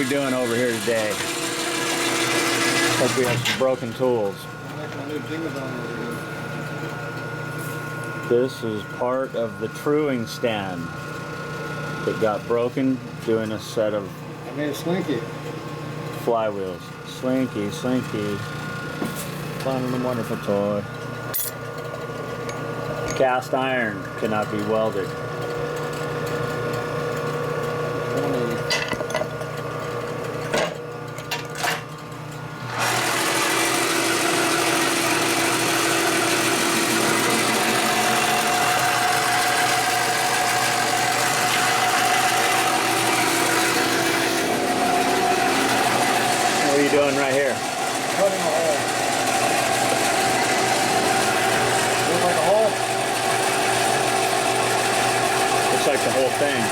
we doing over here today? Hope we have some broken tools. This is part of the truing stand that got broken doing a set of I made a slinky. flywheels. Slinky, slinky. Fun and a wonderful toy. Cast iron cannot be welded. 180. What are you doing right here? Cutting a hole. Look like a hole? Looks like the whole thing.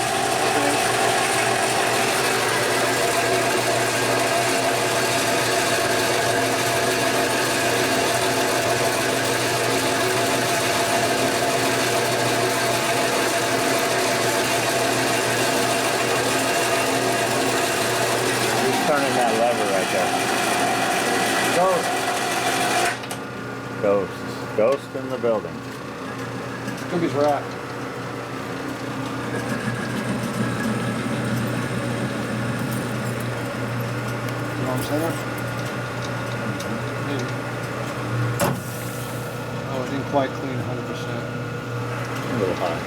Who's turning that lever right there? Ghost. Ghosts. Ghost in the building. Cookie's wrap. Wrong center? Maybe. Oh, it didn't quite clean 100%. A little high.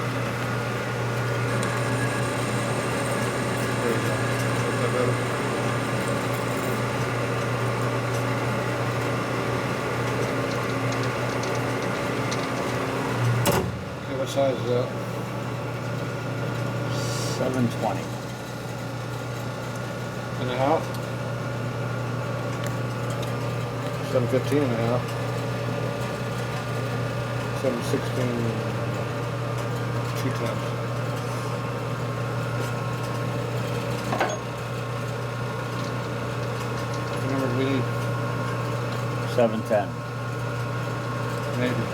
There you go. Is that better? Okay, what size is that? 720. And a half? 715 and a half. 716 2/10. What number do we need? 710. Maybe.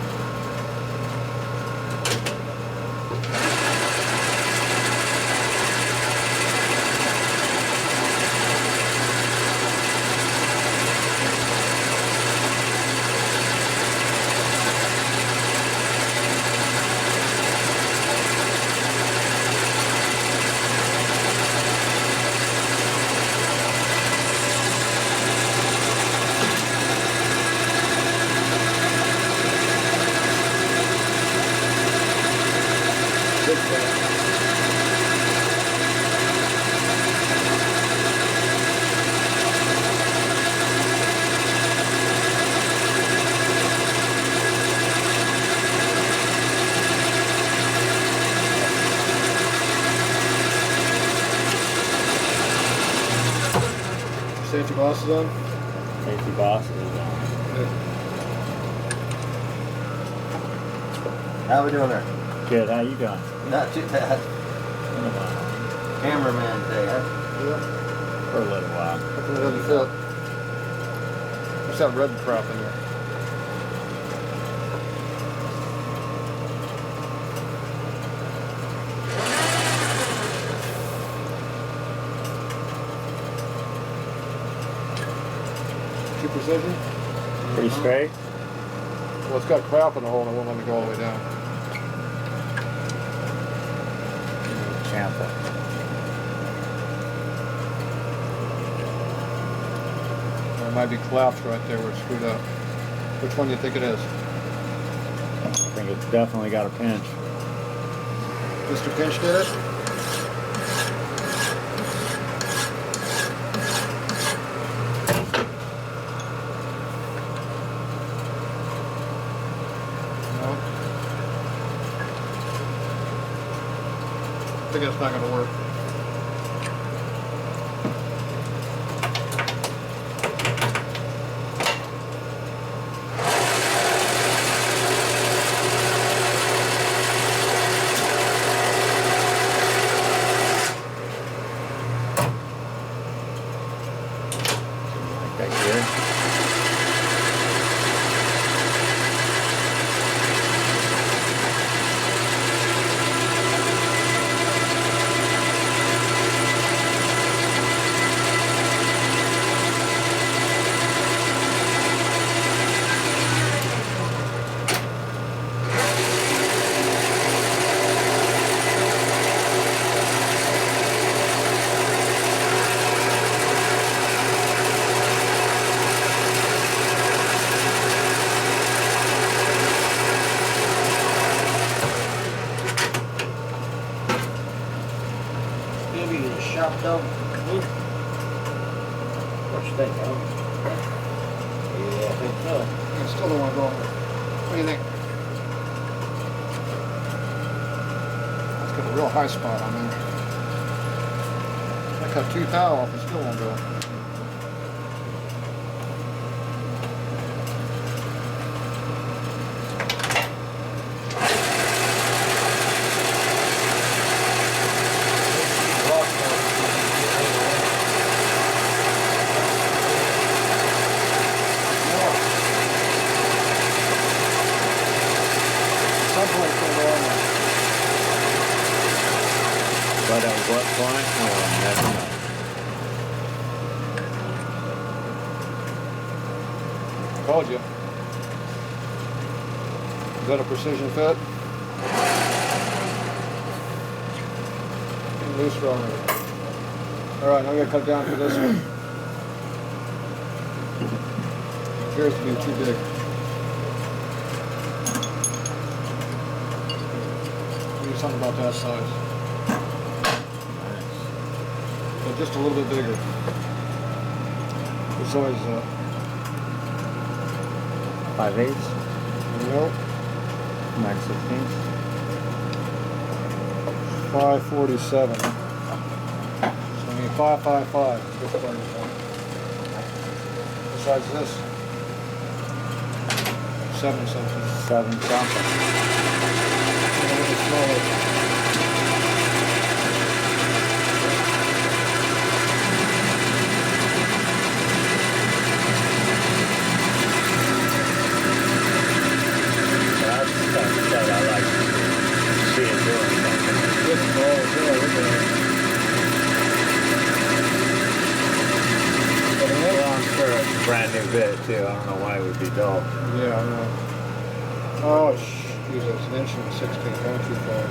Safety glasses on? Safety box is on. How we doing there? Good, how you doing? Not too bad. In a while. Cameraman today, huh? Yeah. For a little while. Hopefully it doesn't fit. What's that red crap in there? Too precision? Pretty straight? Well, it's got crap in the hole and it won't let me go all the way down. Champa. There might be collapse right there where it's screwed up. Which one do you think it is? I think it's definitely got a pinch. Mr. Pinch did it? No. I think it's not going to work. top though? What you think, huh? Yeah, I think so. I still don't want to go over. What do you think? Let's get a real high spot on there. I cut 2 thou off and still won't go. But at what point? Oh, never know. Told you. Is that a precision fit? Loose rolling. Alright, now we gotta cut down for this one. It appears to be too big. Do something about that size. But just a little bit bigger. It's always 5/8, nope. 9/16. 547. So I need 555. What size is this? 7 something. 7 something. A little bit smaller. I like to see it doing something. This is all good. Look at it. Well, I'm sure it's a brand new bit too. I don't know why it would be dull. Yeah, I know. Oh, Jesus, it's 1 1/16. Going too far.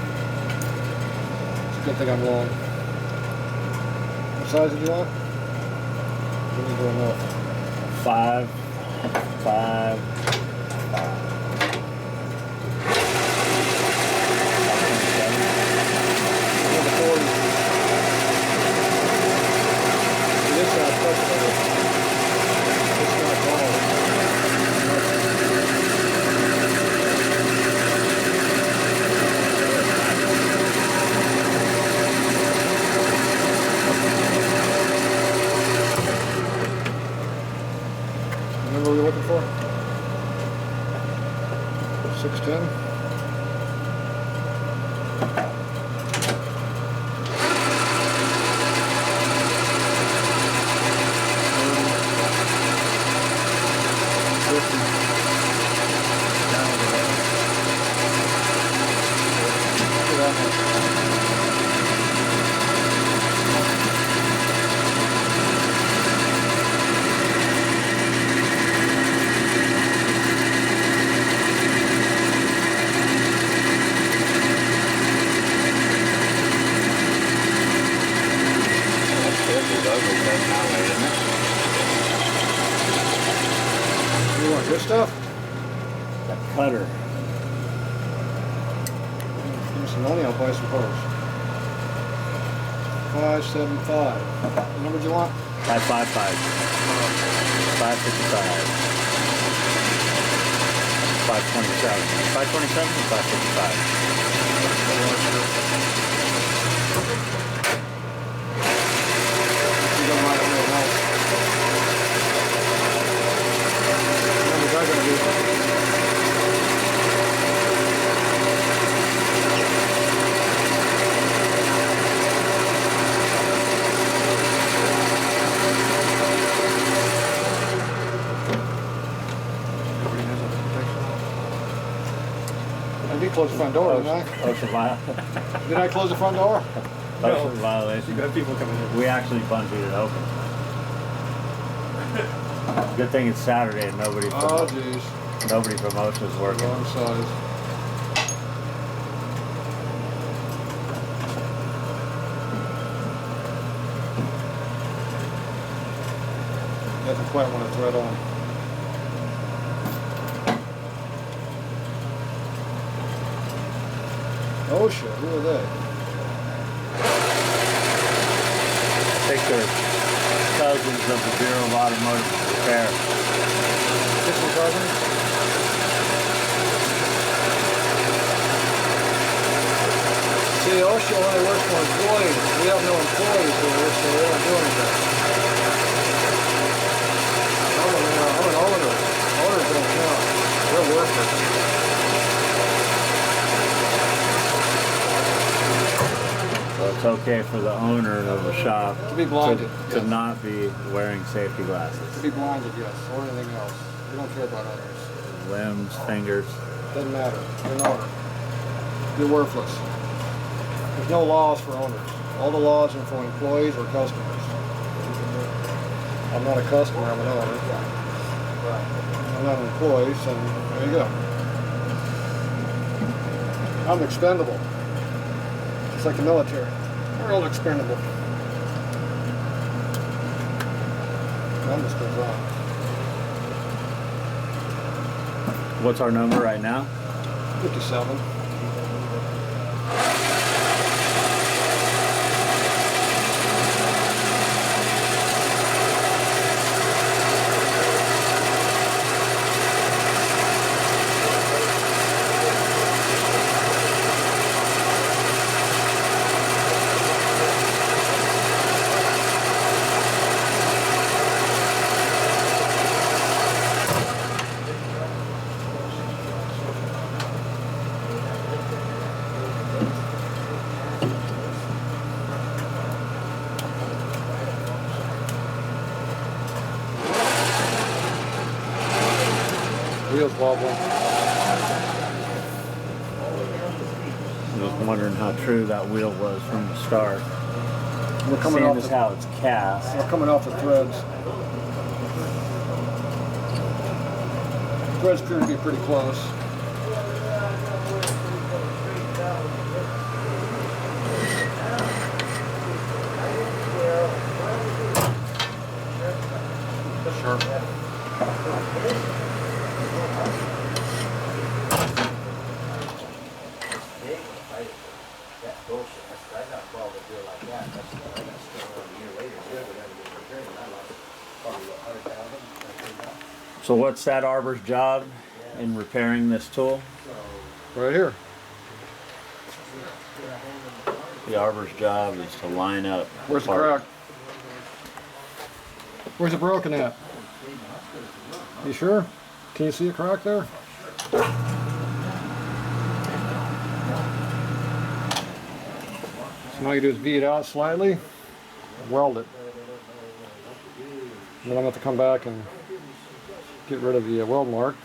It's a good thing I'm long. What size did you want? We need to go enough. 5, 5. Remember what we were looking for? 610. You want good stuff? That cutter. Give me some money, I'll buy some parts. 575. What number do you want? 555. 555. 527. 527 or 555? You don't mind it real nice. Numbers I gotta do. I did close the front door, didn't I? Ocean Did I close the front door? Ocean violation. You got people coming in. We actually bunged it open. Good thing it's Saturday and nobody Oh, jeez. nobody promotions working. Wrong size. Doesn't quite want to thread on. Oh shit, who are they? sister cousins of the Bureau of Automotive Repair. Distant cousins? See, OSHA only works for employees. We have no employees here, so we don't do anything. I'm an owner. Owners don't count. They're workers. So it's okay for the owner of the shop To be blinded. to not be wearing safety glasses. To be blinded, yes, or anything else. We don't care about owners. Limbs, fingers. Doesn't matter. You're an owner. You're worthless. There's no laws for owners. All the laws are for employees or customers. I'm not a customer, I'm an owner. I'm not an employee, so there you go. I'm expendable. It's like the military. We're all expendable. Numbers goes on. What's our number right now? 57. Wheels wobbling. I was wondering how true that wheel was from the start. We're coming Seeing off as the, how it's cast. we're coming off the threads. Threads appear to be pretty close. Sharp. So what's that arbor's job in repairing this tool? Right here. The arbor's job is to line up. Where's the part. crack? Where's it broken at? You sure? Can you see a crack there? So now you do is V it out slightly, weld it. And then I'm going to have to come back and get rid of the weld mark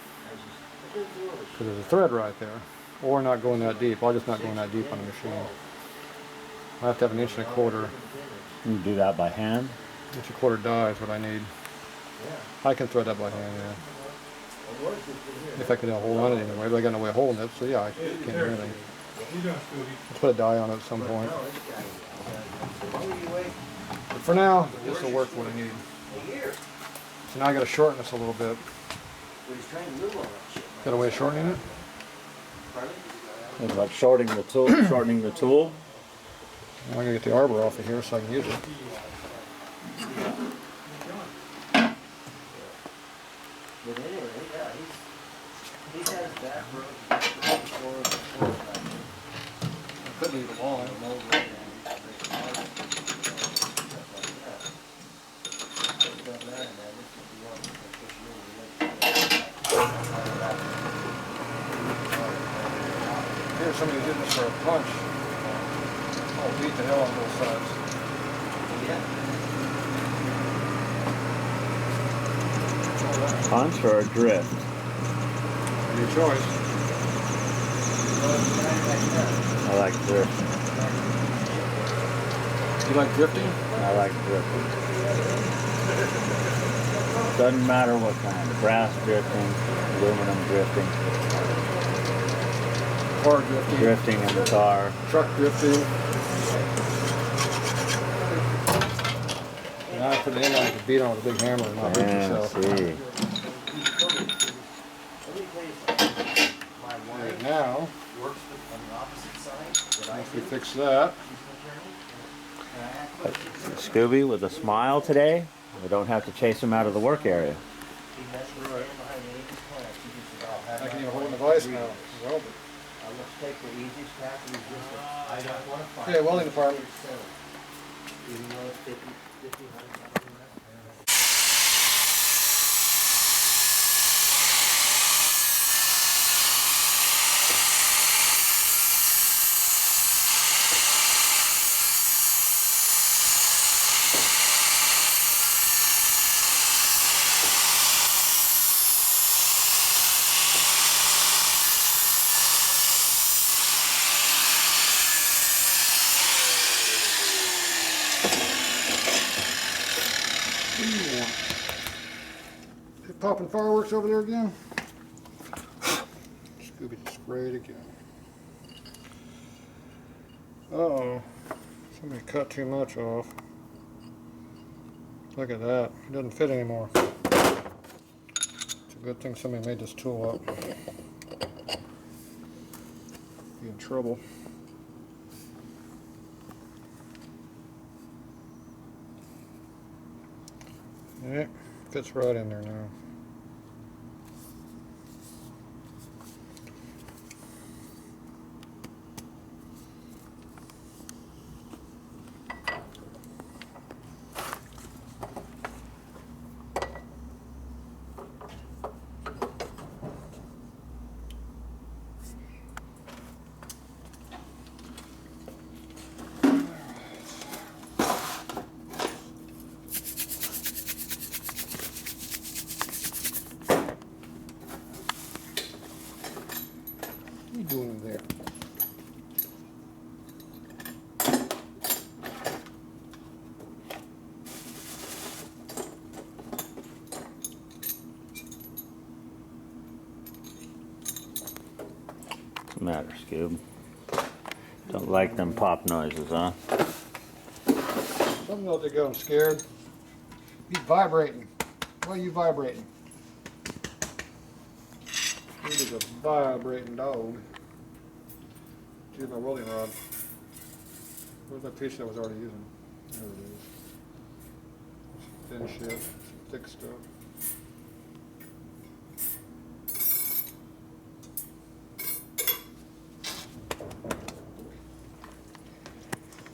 because there's a thread right there. Or not going that deep. I'll just not going that deep on the machine. I have to have 1.25 inches. You do that by hand? 1.25 inch die is what I need. I can thread that by hand, yeah. If I can hold on it anyway, but I got no way of holding it, so yeah, I can't do anything. Let's put a die on it at some point. But for now, this will work for what I need. So now I got to shorten this a little bit. Got a way of shortening it? It's like shortening the tool. Shortening the tool. I'm going to get the arbor off of here so I can use it. But anyway, yeah, he has back roads. I could leave it long. Here's somebody hitting us for a punch. I'll beat the hell on both sides. Punch or a drift? Your choice. I like drift. You like drifting? I like drifting. Doesn't matter what kind. Brass drifting, aluminum drifting, Car drifting. drifting in the car. Truck drifting. Now I put it in, I can beat on with a big hammer and not hurt Yeah, yourself. see. Right now, once we fix that, Scooby with a smile today. We don't have to chase him out of the work area. Right. I can even hold the vise now. Well, Let's take the easiest path and resist it. I don't want to fight. okay, welding department. Even though it's 50, 100,000 less. They popping fireworks over there again. Scooby just sprayed again. Uh-oh. Somebody cut too much off. Look at that. It doesn't fit anymore. It's a good thing somebody made this tool up. Be in trouble. Yeah, fits right in there now. What are you doing there? What's the matter, Scoob? Don't like them pop noises, huh? Something out there going scared. He's vibrating. Why are you vibrating? He is a vibrating dog. Here's my welding rod. Where's that piece I was already using? There it is. Thin shit. Some thick stuff.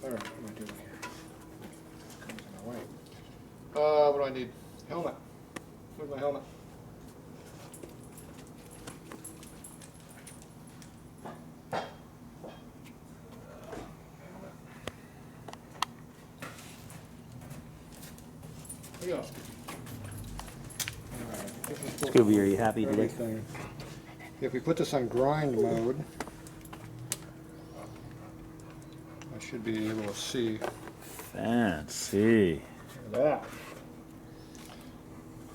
Alright, what am I doing here? Comes in my way. What do I need? Helmet. Where's my helmet? Yes. Scooby, are you happy today? Everything. If we put this on grind mode, I should be able to see. Fancy. Look at that.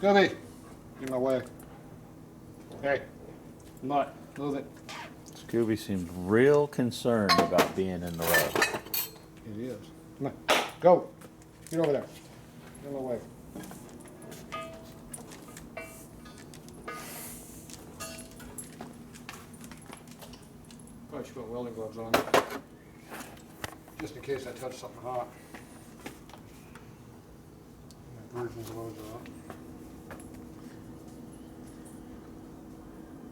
Scooby, get in my way. Hey, nut, move it. Scooby seems real concerned about being in the way. It is. Come on, go. Get over there. Get in my way. Probably should put welding gloves on, just in case I touch something hot. My versions of those are up.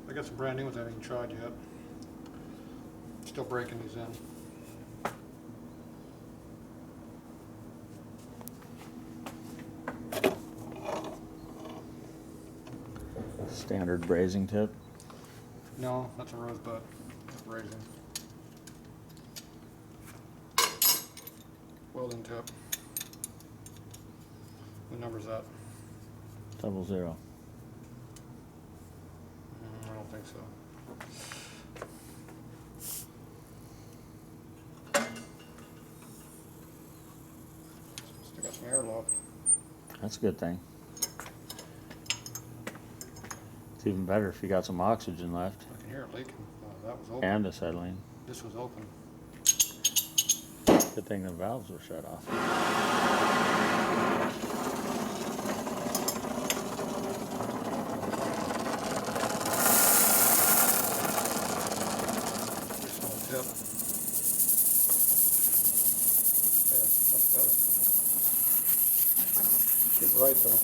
I got some brand new ones I haven't even tried yet. Still breaking these in. Standard brazing tip. No, that's a rosebud. That's raising. Welding tip. What number's that? 00. I don't think so. Still got some airlock. That's a good thing. It's even better if you got some oxygen left. I can hear it leaking. That was open. And acetylene. This was open. Good thing the valves were shut off. This one tip. Yeah, much better. right though.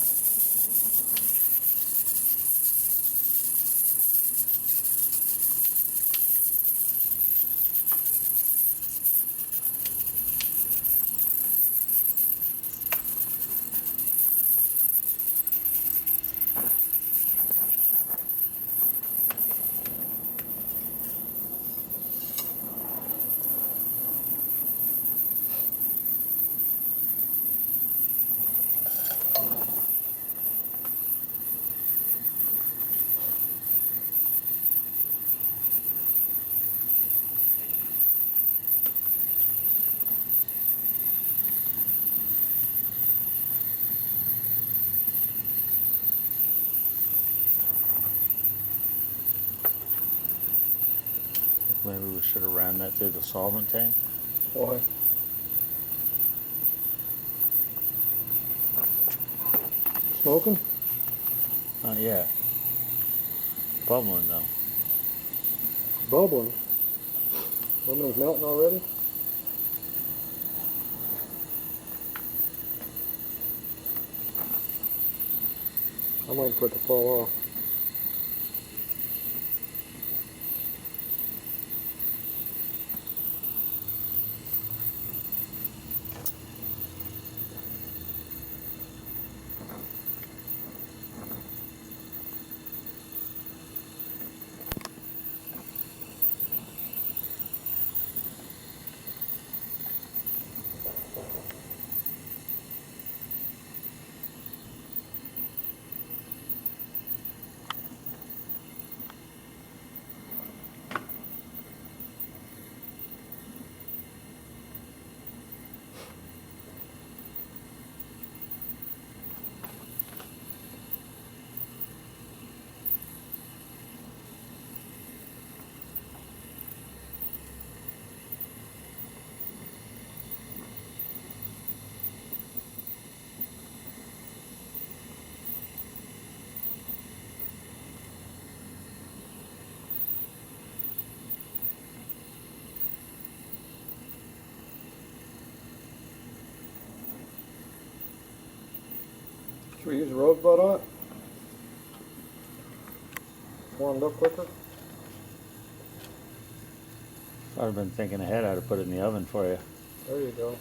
Maybe we should have ran that through the solvent tank. Why? Smoking? Not yet. Bubbling though. Bubbling. Aluminum's melting already? I'm waiting for it to fall off. Should we use rosebud on it? Warmed up quicker? I'd have been thinking ahead. I'd have put it in the oven for you. There you go.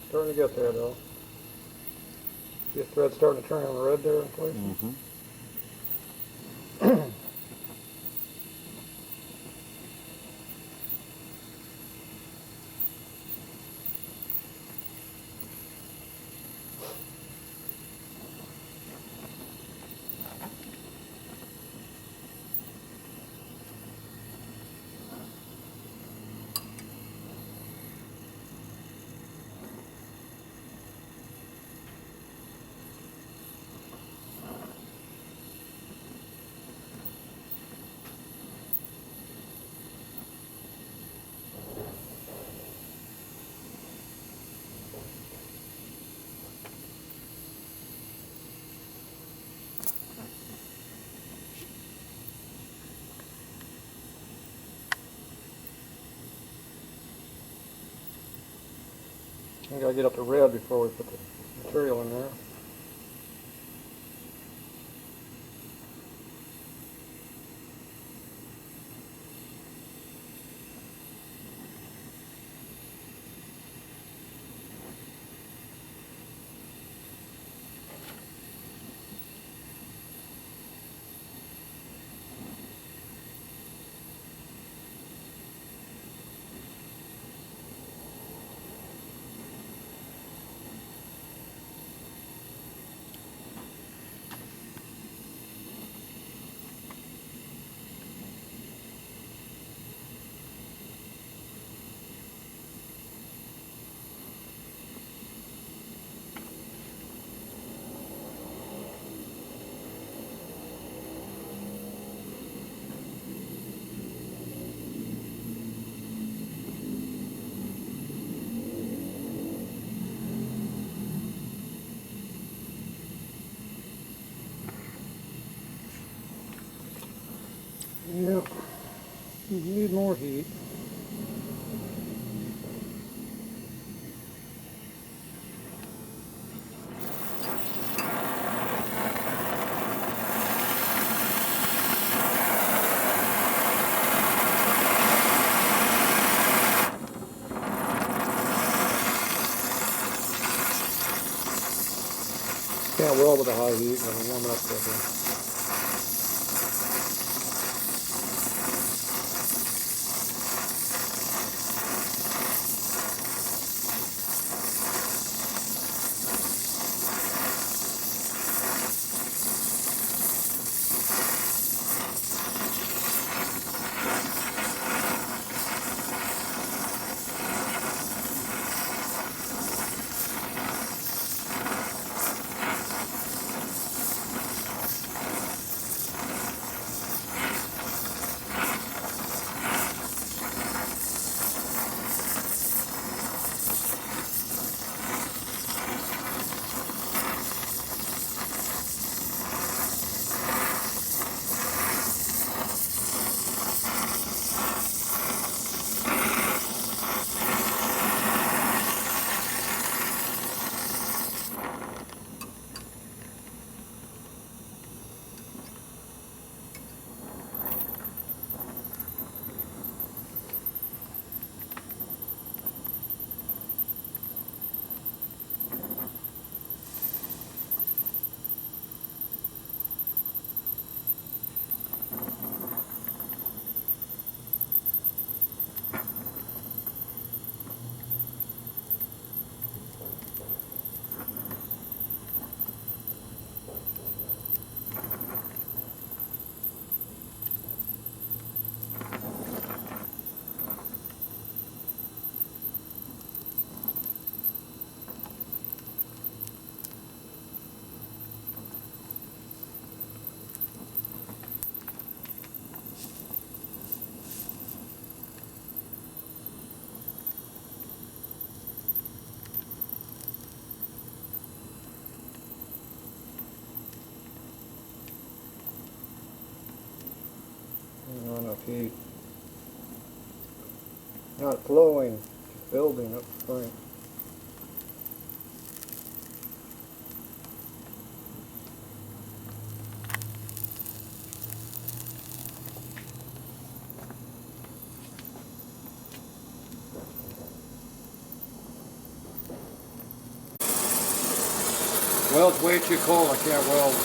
Starting to get there though. See the thread starting to turn on the red there in places? Mm-hmm. We gotta get up to red before we put the material in there. Yep. Need more heat. Can't weld with a high heat, but it'll warm it up quicker. Not enough heat. Not flowing, just building up strength. Well, it's way too cold. I can't weld.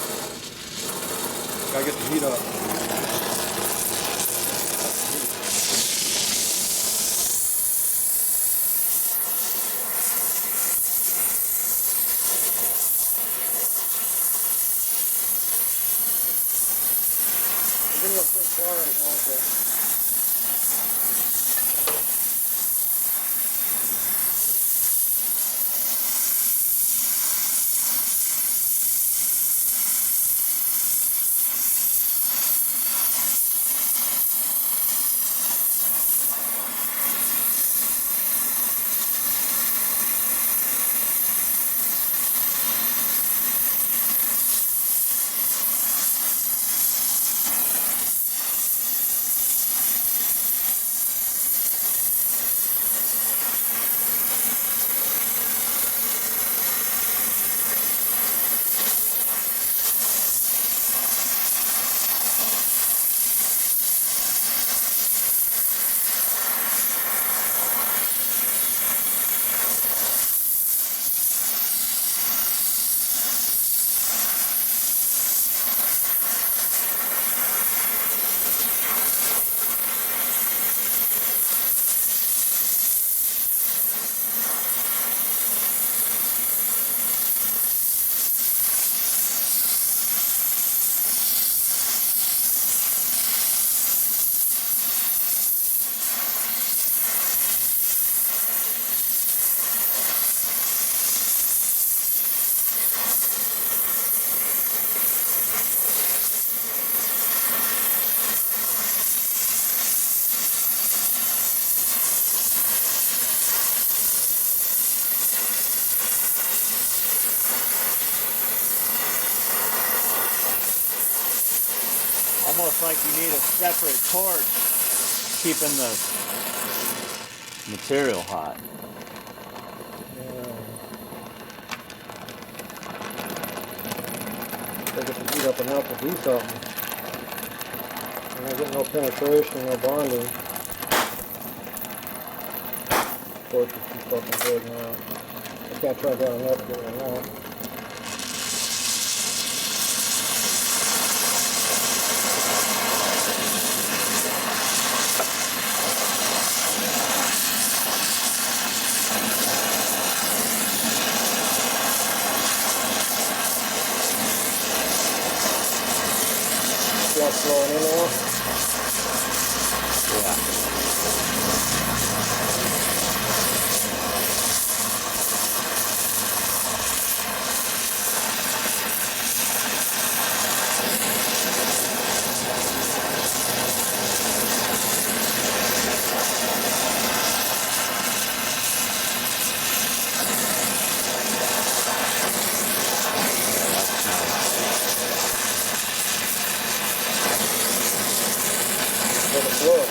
Gotta get the heat up. Give me a quick pliers also. Almost like you need a separate torch keeping the material hot. Gotta get the heat up enough to do something. I'm not getting no penetration, no bonding. Torch is too fucking good now. I can't turn it down enough to get what I want. stuff flowing in there. Yeah. For the floor.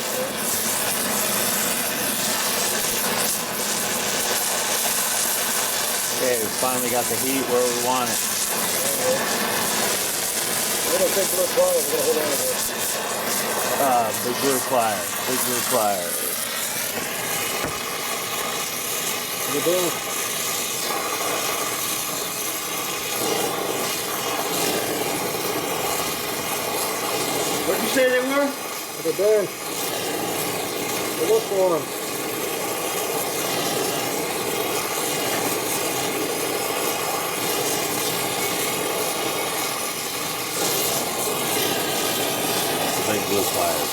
Okay, we finally got the heat where we want it. Little big blue pliers, we're gonna hold on to this. Big blue pliers. Big blue pliers. You doing? What'd you say they were? They're doing. They look for them. Big blue pliers.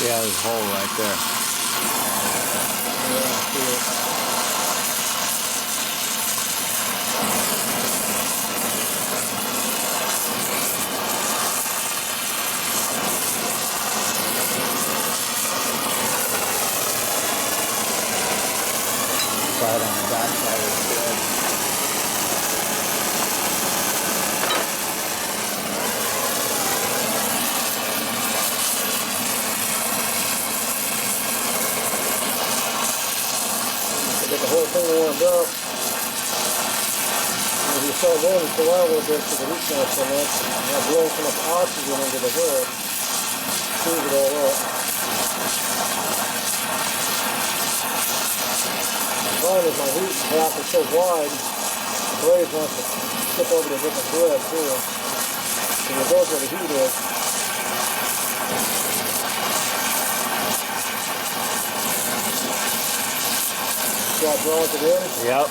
Yeah, there's a hole right there. Yeah, I see it. Side on the back side is good. Get the whole thing warmed up. And if you start going, you pull out a little bit so the heat's not so much. And I'll blow so much oxygen into the hood. Cleans it all up. The problem is my heat path is so wide, the blaze wants to skip over to a different thread too. So it goes where the heat is. That draws it in. Yep.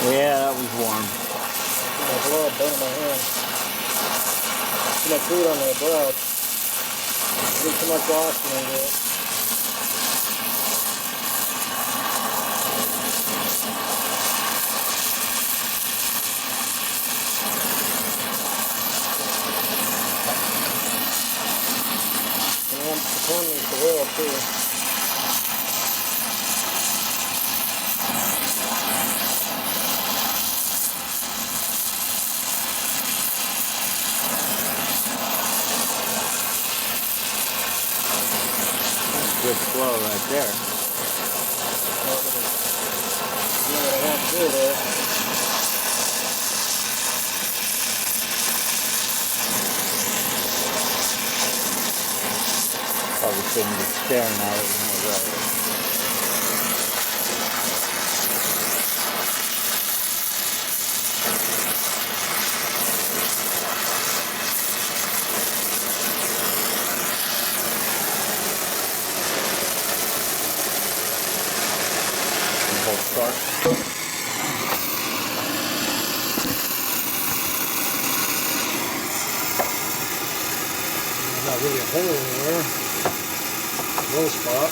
Yeah, that was warm. My blood burning my hand. Too much heat on my brow. Get too much oxygen into it. And the pen needs to weld too. Good flow right there. You know what I have to do there. Probably shouldn't be staring at it. Start. There's not really a hole in there. Low spot.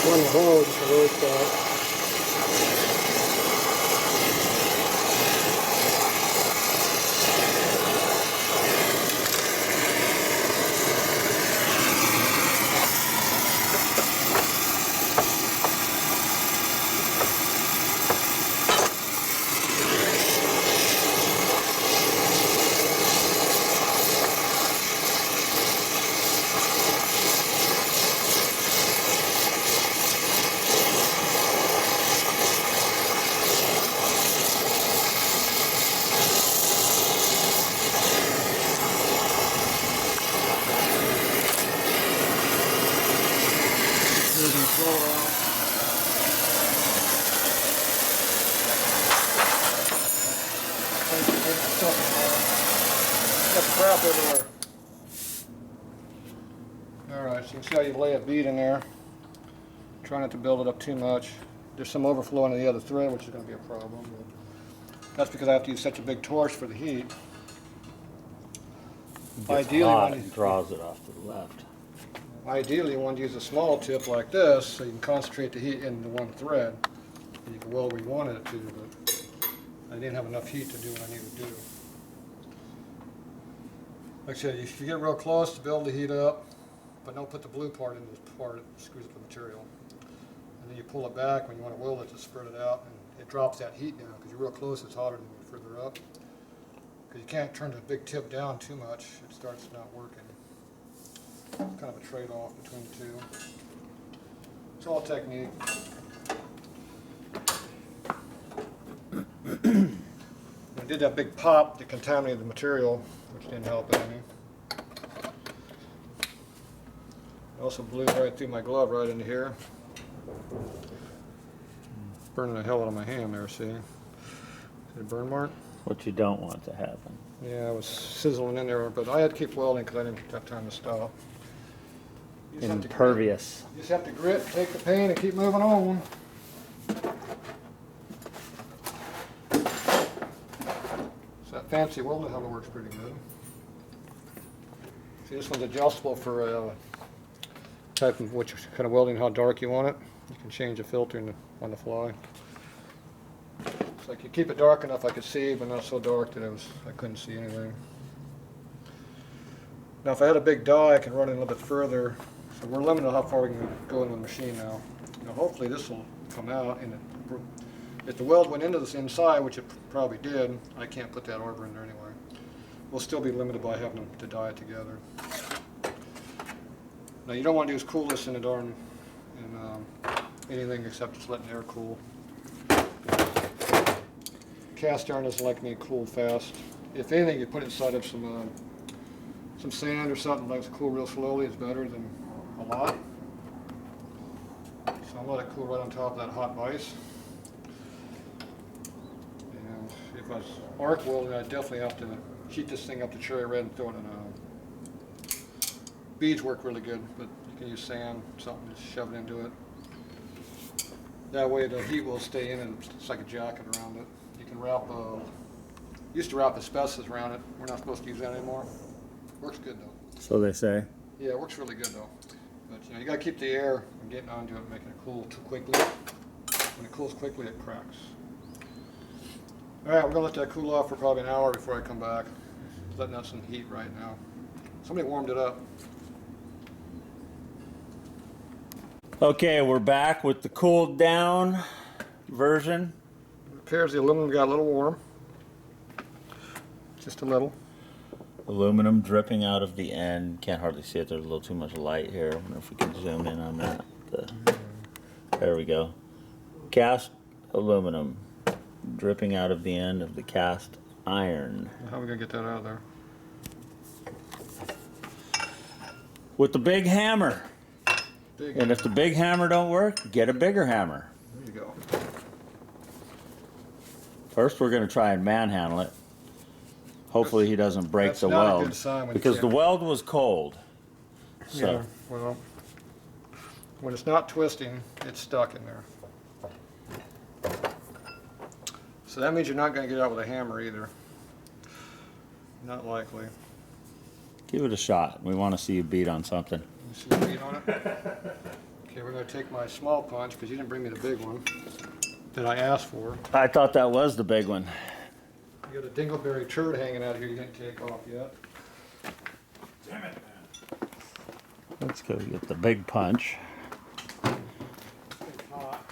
One hole, just a low spot. Got crap everywhere. Alright, so you can see how you lay a bead in there. Try not to build it up too much. There's some overflow into the other thread, which is going to be a problem. But that's because I have to use such a big torch for the heat. Ideally, hot, when you, it draws it off to the left. Ideally, you want to use a small tip like this so you can concentrate the heat into one thread. And you can weld where you wanted it to, but I didn't have enough heat to do what I needed to do. Like I said, if you get real close to build the heat up, but don't put the blue part in this part, it screws up the material. And then you pull it back when you want to weld it to spread it out, and it drops that heat down because you're real close, it's hotter than further up. Because you can't turn the big tip down too much, it starts not working. It's kind of a trade-off between the two. It's all technique. I did that big pop that contaminated the material, which didn't help any. It also blew right through my glove right into here. Burning the hell out of my hand there, see? See the burn mark? What you don't want to happen. Yeah, it was sizzling in there, but I had to keep welding because I didn't have time to stop. You just have to Impervious. grit. You just have to grit, take the pain, and keep moving on. So that fancy welding helmet works pretty good. See, this one's adjustable for type of which kind of welding, how dark you want it. You can change the filter on the fly. It's like you keep it dark enough I could see, but not so dark that I couldn't see anything. Now, if I had a big die, I can run it a little bit further. So we're limited on how far we can go in the machine now. Now, hopefully this will come out, and if the weld went into this inside, which it probably did, I can't put that arbor in there anyway. We'll still be limited by having to die it together. Now, you don't want to do is cool this in the darn anything except just letting air cool. Cast iron doesn't like me cooled fast. If anything, you put it inside of some sand or something that lets it cool real slowly. It's better than a lot. So I'll let it cool right on top of that hot vise. And if I was arc welding, I'd definitely have to heat this thing up to cherry red and throw it in beads work really good, but you can use sand, something, just shove it into it. That way the heat will stay in and it's like a jacket around it. You can wrap, used to wrap asbestos around it. We're not supposed to use that anymore. Works good though. So they say. Yeah, it works really good though. But you know, you gotta keep the air from getting onto it and making it cool too quickly. When it cools quickly, it cracks. All right, we're gonna let that cool off for probably an hour before I come back. Letting out some heat right now. Somebody warmed it up. Okay, we're back with the cooled down version. It appears the aluminum got a little warm. Just a little. Aluminum dripping out of the end. Can't hardly see it. There's a little too much light here. I wonder if we can zoom in on that. There we go. Cast aluminum dripping out of the end of the cast iron. How are we gonna get that out of there? With the big hammer. And if the big hammer don't work, get a bigger hammer. There you go. First, we're going to try and manhandle it. Hopefully, he doesn't break the not a weld good sign when because you the can't- weld was cold. So Yeah, well, when it's not twisting, it's stuck in there. So that means you're not going to get out with a hammer either. Not likely. give it a shot. We want to see you beat on something. You see the bead on it? Okay, we're going to take my small punch because you didn't bring me the big one that I asked for. I thought that was the big one. You got a dingleberry turd hanging out here you didn't take off yet. Damn it, man. Let's go get the big punch. It's hot.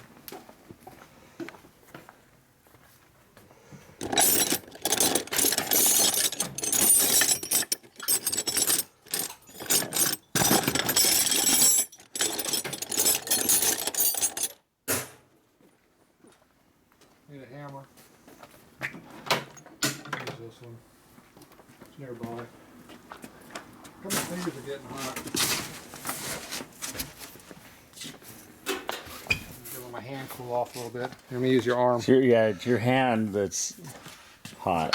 Need a hammer. Use this one. It's nearby. A couple of fingers are getting hot. Let my hand cool off a little bit. Let me use your arm. It's your hand that's hot.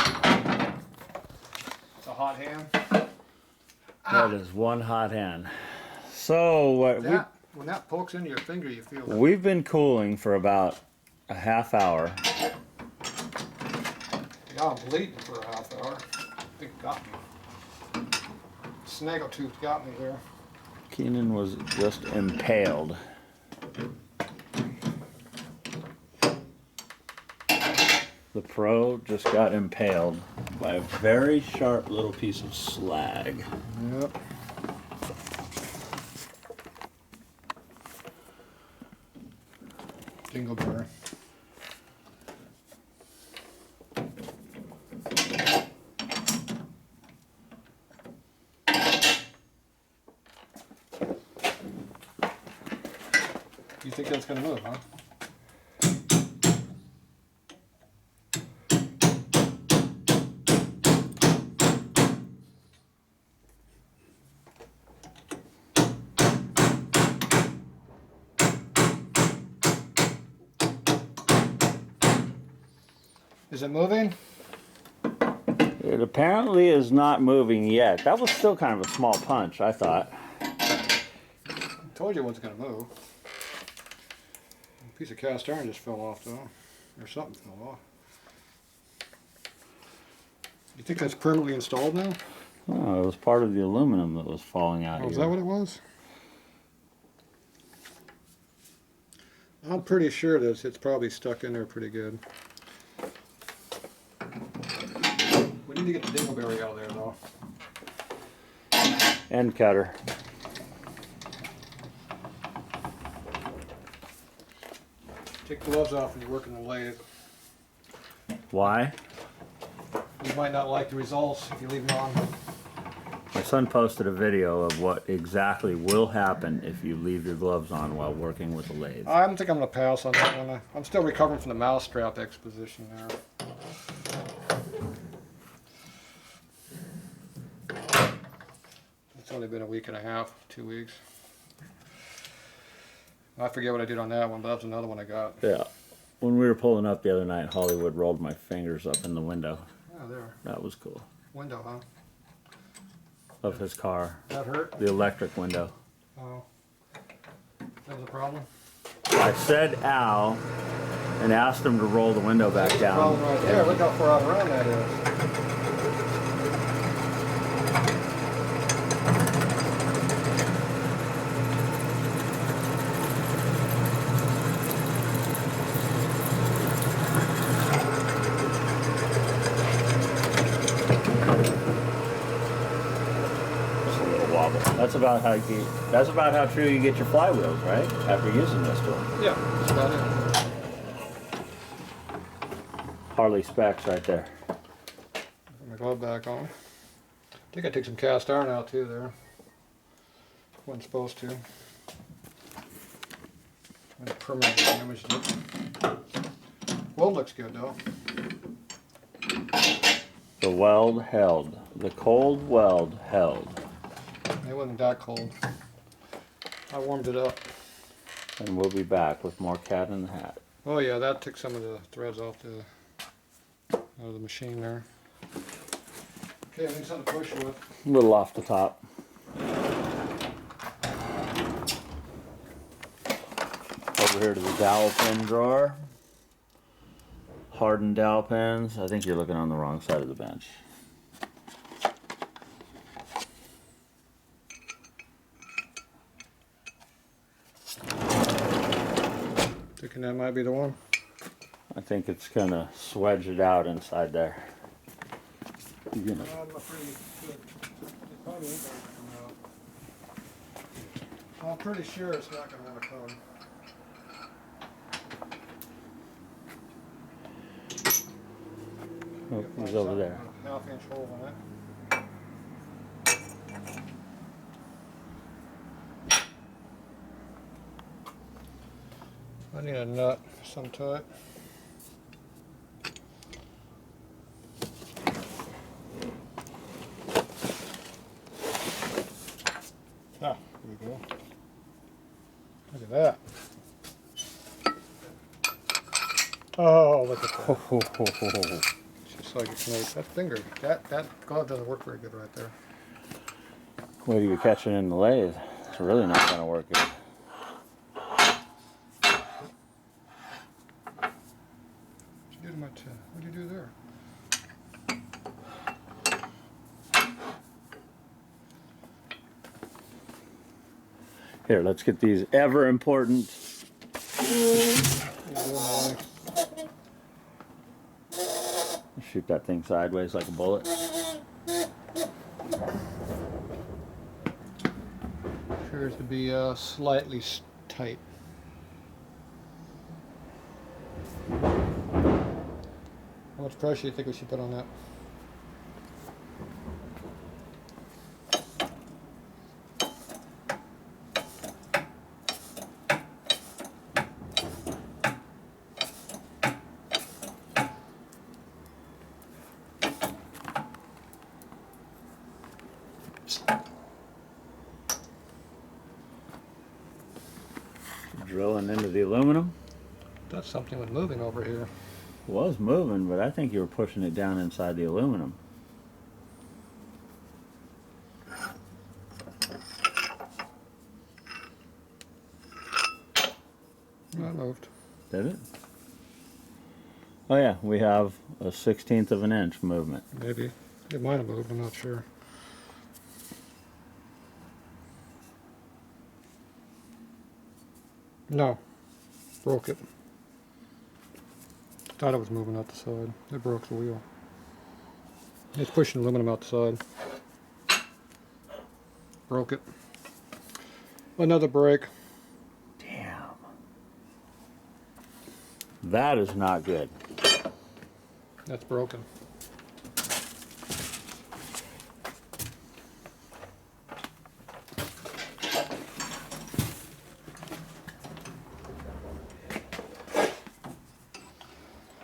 It's a hot hand. That is one hot hand. So what When that pokes into your finger, you feel it. we've been cooling for about a half hour. Yeah, I'm bleeding for a half hour. I think it got me. Snaggletooth got me there. Keenan was just impaled. The pro just got impaled by a very sharp little piece of slag. Yep. Dingleberry. You think that's gonna move, huh? Is it moving? It apparently is not moving yet. That was still kind of a small punch, I thought. I told you it wasn't gonna move. A piece of cast iron just fell off though. Or something fell off. You think that's permanently installed now? Oh, it was part of the aluminum that was falling out Oh, is here. that what it was? I'm pretty sure that it's probably stuck in there pretty good. We need to get the dingleberry out of there though. End cutter. Take gloves off when you're working the lathe. Why? You might not like the results if you leave them on. My son posted a video of what exactly will happen if you leave your gloves on while working with a lathe. I think I'm going to pass on that one. I'm still recovering from the mouse strap exposition there. It's only been a week and a half, 2 weeks. I forget what I did on that one, but that was another one I got. Yeah. When we were pulling up the other night, Hollywood rolled my fingers up in the window. Oh, there. That was cool. Window, huh? Of his car. That hurt? The electric window. Oh. That was a problem? I said ow and asked him to roll the window back down. Problem right there. Look how far out around that is. That's about how that's about how true you get your flywheels, right? After using this tool. Yeah, that's about it. Harley specs right there. Put my glove back on. I think I took some cast iron out too there. Wasn't supposed to. I permanently damaged it. Weld looks good though. The weld held. The cold weld held. It wasn't that cold. I warmed it up. And we'll be back with more Cat in the Hat. Oh yeah, that took some of the threads off out of the machine there. Okay, I need something to push with. A little off the top. Over here to the dowel pin drawer. Hardened dowel pins. I think you're looking on the wrong side of the bench. Thinking that might be the one. I think it's gonna swedge it out inside there. You're gonna I'm afraid it probably ain't gonna come out. I'm pretty sure it's not gonna have a cone. oh, he's over there. A half-inch hole in it. I need a nut, some to it. Ah, there we go. Look at that. Oh, look at that. It's just like a snake. That finger, that glove doesn't work very good right there. Wait till you catch it in the lathe. It's really not gonna work good. What do you do there? Here, let's get these ever important. Shoot that thing sideways like a bullet. Appears to be slightly tight. How much pressure do you think we should put on that? Drilling into the aluminum. Thought something was moving over here. It was moving, but I think you were pushing it down inside the aluminum. That moved. Did it? Oh yeah, we have a 1/16 of an inch movement. Maybe. It might have moved, I'm not sure. No. Broke it. Thought it was moving out the side. It broke the wheel. It's pushing aluminum out the side. Broke it. Another break. Damn. That is not good. That's broken.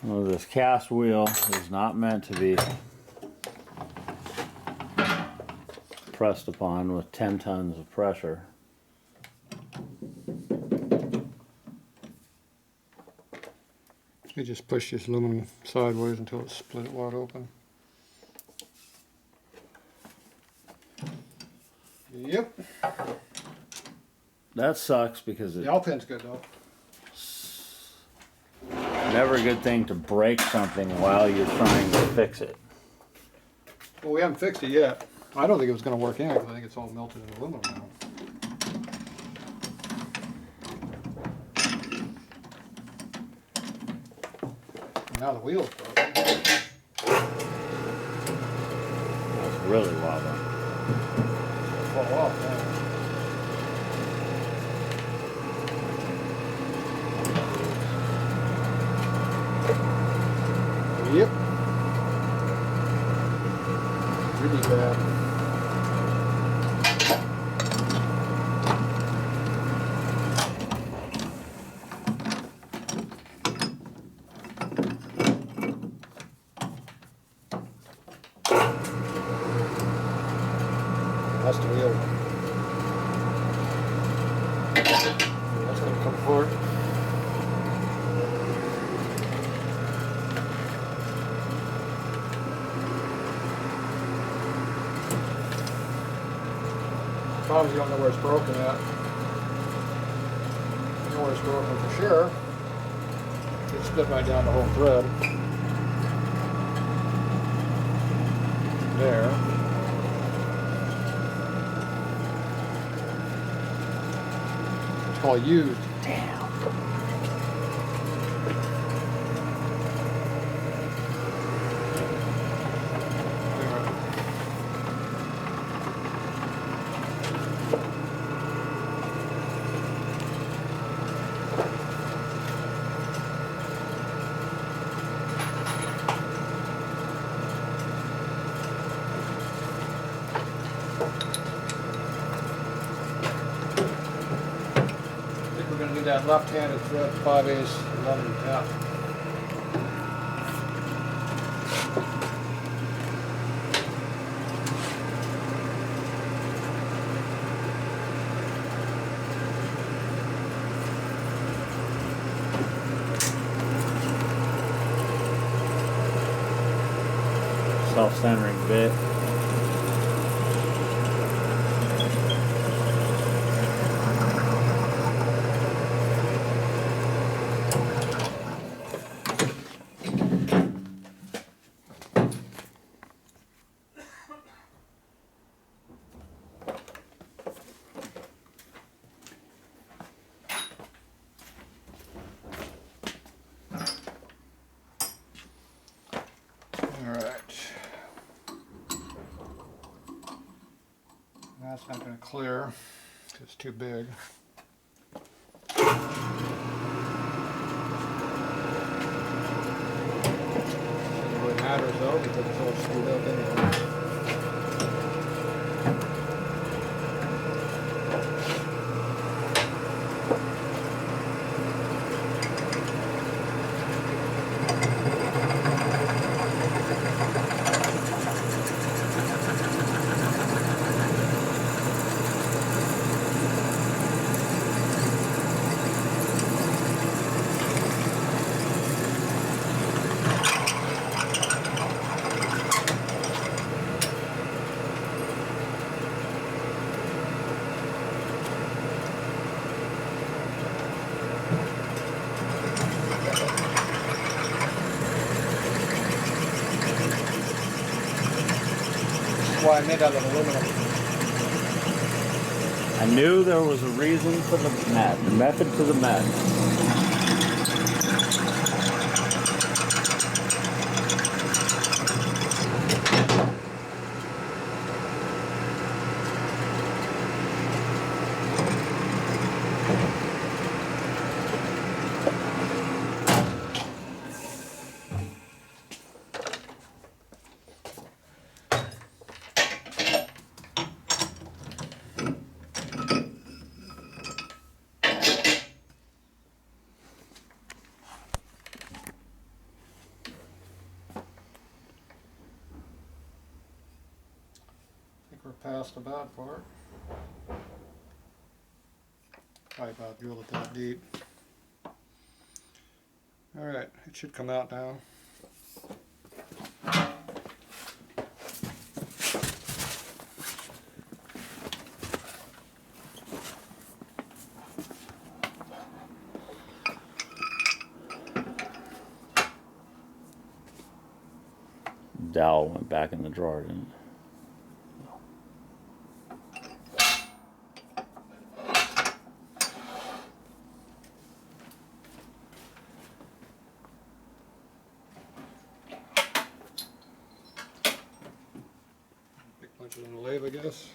Well, this cast wheel is not meant to be pressed upon with 10 tons of pressure. You just push this aluminum sideways until it's split it wide open. Yep. That sucks because The it's Alpin's good though. never a good thing to break something while you're trying to fix it. Well, we haven't fixed it yet. I don't think it was going to work anyway because I think it's all melted in aluminum now. Now the wheel's broken. It's really wobbling. Fall off now. Yep. Really bad. That's the wheel. That's going to come forward. Problem is you don't know where it's broken at. You know where it's broken for sure. It split right down the whole thread. There. It's called used. Damn. We're going to do that left-handed thread 5/8 London tap. Self-centering bit. That's not going to clear. It's too big. hope it doesn't all screwed up anyway. Why I made out of aluminum. I knew there was a reason for the method to the madness. We're past the bad part. Probably about drill it that deep. Alright, it should come out now. Dowel went back in the drawer, didn't it? Punch it in the lathe, I guess.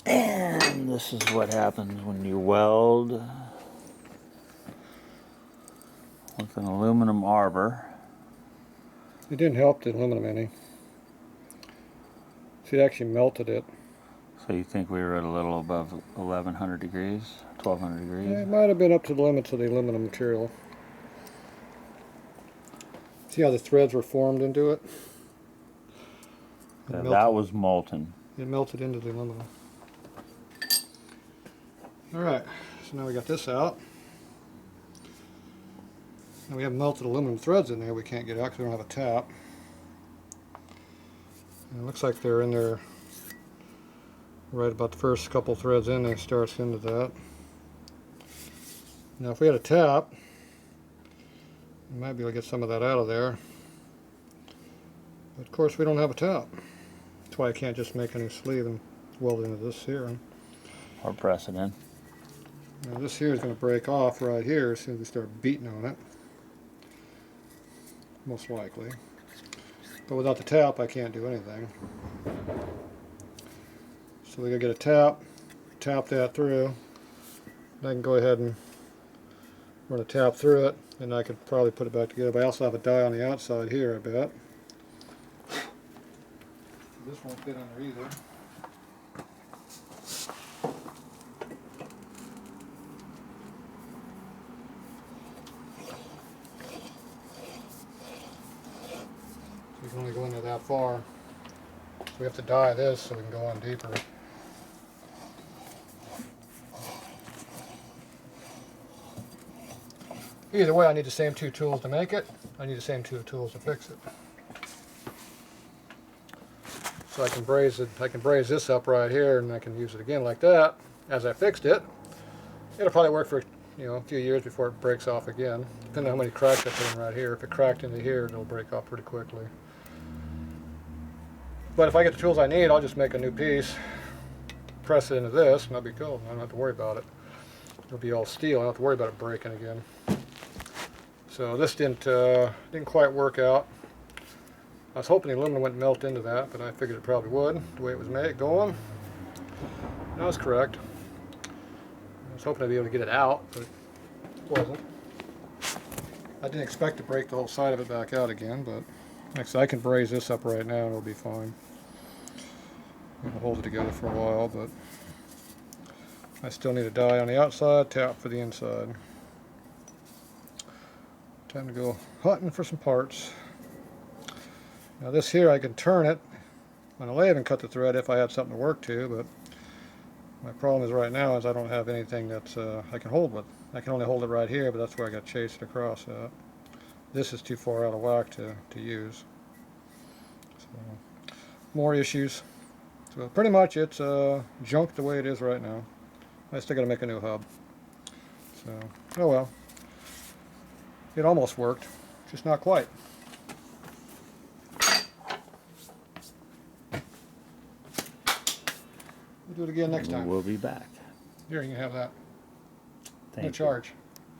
And this is what happens when you weld with an aluminum arbor. It didn't help the aluminum any. See, it actually melted it. So you think we were at a little above 1100 degrees, 1200 degrees? Yeah, it might have been up to the limits of the aluminum material. See how the threads were formed into it? Yeah, that was molten. It melted into the aluminum. Alright, so now we got this out. And we have melted aluminum threads in there we can't get out because we don't have a tap. And it looks like they're in there right about the first couple threads in there, starts into that. Now if we had a tap, we might be able to get some of that out of there. But of course we don't have a tap. That's why I can't just make a new sleeve and weld it into this here. Or press it in. Now this here is going to break off right here as soon as we start beating on it. Most likely. But without the tap I can't do anything. So we gotta get a tap that through. And I can go ahead and run a tap through it, and I could probably put it back together. But I also have a die on the outside here, I bet. This won't fit under either. You can only go in there that far. So we have to die this so we can go on deeper. Either way, I need the same two tools to make it. I need the same two tools to fix it. So I can braze it. I can braze this up right here, and I can use it again like that. as I fixed it. It'll probably work for a few years before it breaks off again, depending on how many cracks I put in right here. If it cracked into here, it'll break off pretty quickly. But if I get the tools I need, I'll just make a new piece, press it into this, and that'll be cool. I don't have to worry about it. It'll be all steel. I don't have to worry about it breaking again. So this didn't quite work out. I was hoping the aluminum wouldn't melt into that, but I figured it probably would, the way it was made going. That was correct. I was hoping I'd be able to get it out, but it wasn't. I didn't expect to break the whole side of it back out again, but like I said, I can braze this up right now and it'll be fine. It'll hold it together for a while, but I still need a die on the outside, tap for the inside. Time to go hunting for some parts. Now this here, I can turn it on a lathe and cut the thread if I had something to work to, but my problem is right now is I don't have anything that's I can hold with. I can only hold it right here, but that's where I got chased across at. This is too far out of whack to use. So, more issues. So pretty much it's junk the way it is right now. I still got to make a new hub. So, oh well. It almost worked, just not quite. We'll do it again next time. We'll be back. Here, you can have that. Thank No you. charge.